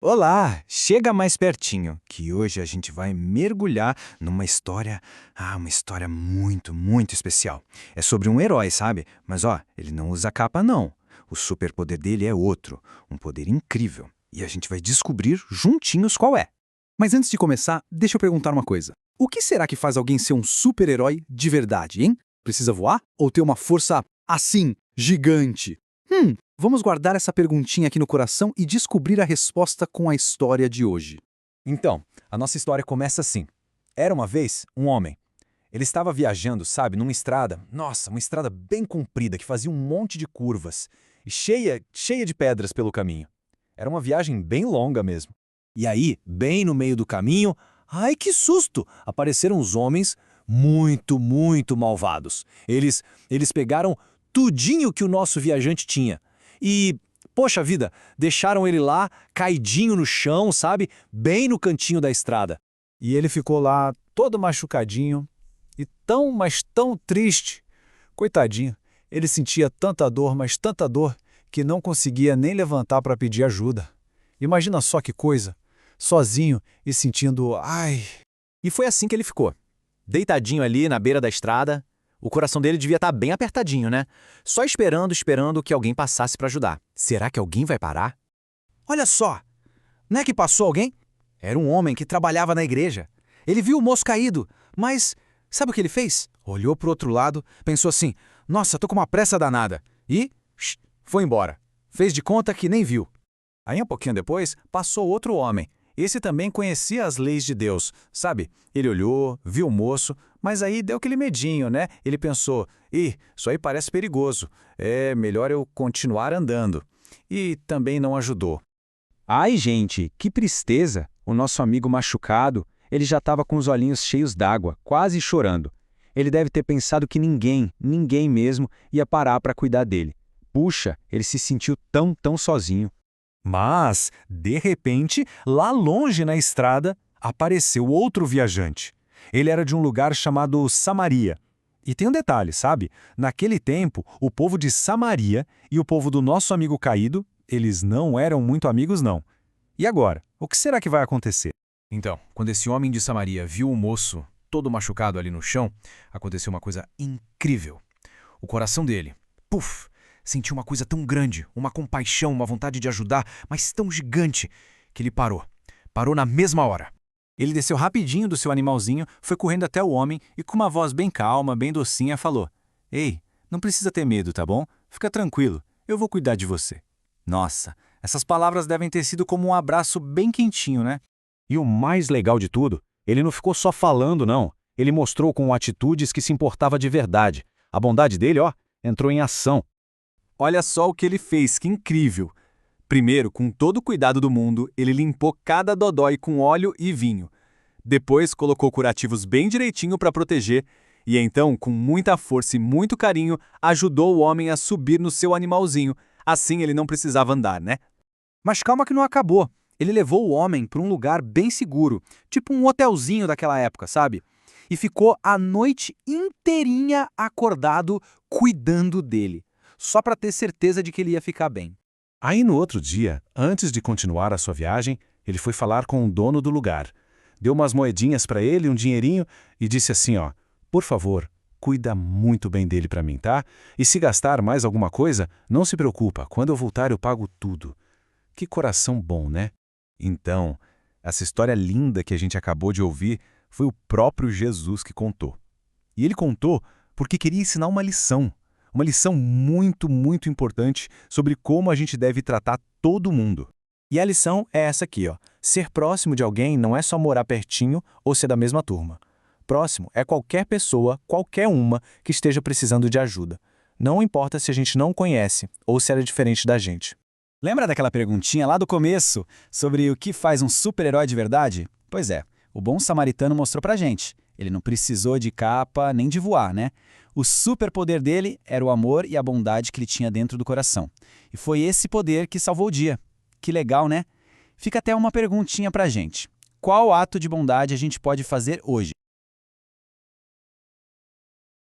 Olá, chega mais pertinho, que hoje a gente vai mergulhar numa história, uma história muito, muito especial. É sobre um herói, sabe? Mas ó, ele não usa capa não. O superpoder dele é outro, um poder incrível. E a gente vai descobrir juntinhos qual é. Mas antes de começar, deixa eu perguntar uma coisa. O que será que faz alguém ser um super-herói de verdade, hein? Precisa voar ou ter uma força assim, gigante? Vamos guardar essa perguntinha aqui no coração e descobrir a resposta com a história de hoje. Então, a nossa história começa assim. Era uma vez um homem. Ele estava viajando, sabe, numa estrada, uma estrada bem comprida que fazia um monte de curvas e cheia de pedras pelo caminho. Era uma viagem bem longa mesmo. E aí, bem no meio do caminho, ai que susto! Apareceram uns homens muito malvados. Eles pegaram tudinho que o nosso viajante tinha. E, poxa vida, deixaram ele lá, caidinho no chão, sabe? Bem no cantinho da estrada. E ele ficou lá, todo machucadinho e tão, mas tão triste. Coitadinho, ele sentia tanta dor, mas tanta dor, que não conseguia nem levantar para pedir ajuda. Imagina só que coisa, sozinho e sentindo, ai... E foi assim que ele ficou. Deitadinho ali na beira da estrada, o coração dele devia estar bem apertadinho, né? Só esperando que alguém passasse para ajudar. Será que alguém vai parar? Olha só! Não é que passou alguém? Era um homem que trabalhava na igreja. Ele viu o moço caído, mas sabe o que ele fez? Olhou pro outro lado, pensou assim, nossa, tô com uma pressa danada. E foi embora. Fez de conta que nem viu. Aí um pouquinho depois, passou outro homem. Esse também conhecia as leis de Deus, sabe? Ele olhou, viu o moço, mas aí deu aquele medinho, né? Ele pensou, isso aí parece perigoso, é melhor eu continuar andando. E também não ajudou. Ai, gente, que tristeza! O nosso amigo machucado, ele já estava com os olhinhos cheios d'água, quase chorando. Ele deve ter pensado que ninguém mesmo, ia parar para cuidar dele. Puxa, ele se sentiu tão sozinho. Mas, de repente, lá longe na estrada, apareceu outro viajante. Ele era de um lugar chamado Samaria. E tem um detalhe, sabe? Naquele tempo, o povo de Samaria e o povo do nosso amigo caído, eles não eram muito amigos, não. E agora? O que será que vai acontecer? Então, quando esse homem de Samaria viu o moço todo machucado ali no chão, aconteceu uma coisa incrível. O coração dele, sentiu uma coisa tão grande, uma compaixão, uma vontade de ajudar, mas tão gigante, que ele parou. Parou na mesma hora. Ele desceu rapidinho do seu animalzinho, foi correndo até o homem e com uma voz bem calma, bem docinha, falou: Ei, não precisa ter medo, tá bom? Fica tranquilo, eu vou cuidar de você. Nossa, essas palavras devem ter sido como um abraço bem quentinho, né? E o mais legal de tudo, ele não ficou só falando, não. Ele mostrou com atitudes que se importava de verdade. A bondade dele, entrou em ação. Olha só o que ele fez, que incrível! Primeiro, com todo o cuidado do mundo, ele limpou cada dodói com óleo e vinho. Depois, colocou curativos bem direitinho para proteger. E então, com muita força e muito carinho, ajudou o homem a subir no seu animalzinho. Assim ele não precisava andar, né? Mas calma que não acabou. Ele levou o homem para um lugar bem seguro, tipo um hotelzinho daquela época, sabe? E ficou a noite inteirinha acordado, cuidando dele, só para ter certeza de que ele ia ficar bem. Aí no outro dia, antes de continuar a sua viagem, ele foi falar com o dono do lugar. Deu umas moedinhas para ele, um dinheirinho, e disse assim, por favor, cuida muito bem dele para mim, tá? E se gastar mais alguma coisa, não se preocupa, quando eu voltar eu pago tudo. Que coração bom, né? Então, essa história linda que a gente acabou de ouvir foi o próprio Jesus que contou. E ele contou porque queria ensinar uma lição muito importante sobre como a gente deve tratar todo mundo. E a lição é essa aqui, Ser próximo de alguém não é só morar pertinho ou ser da mesma turma. Próximo é qualquer pessoa, qualquer uma, que esteja precisando de ajuda. Não importa se a gente não conhece ou se era diferente da gente. Lembra daquela perguntinha lá do começo sobre o que faz um super-herói de verdade? Pois é, o bom samaritano mostrou pra gente. Ele não precisou de capa nem de voar, né? O superpoder dele era o amor e a bondade que ele tinha dentro do coração. E foi esse poder que salvou o dia. Que legal, né? Fica até uma perguntinha pra gente. Qual ato de bondade a gente pode fazer hoje?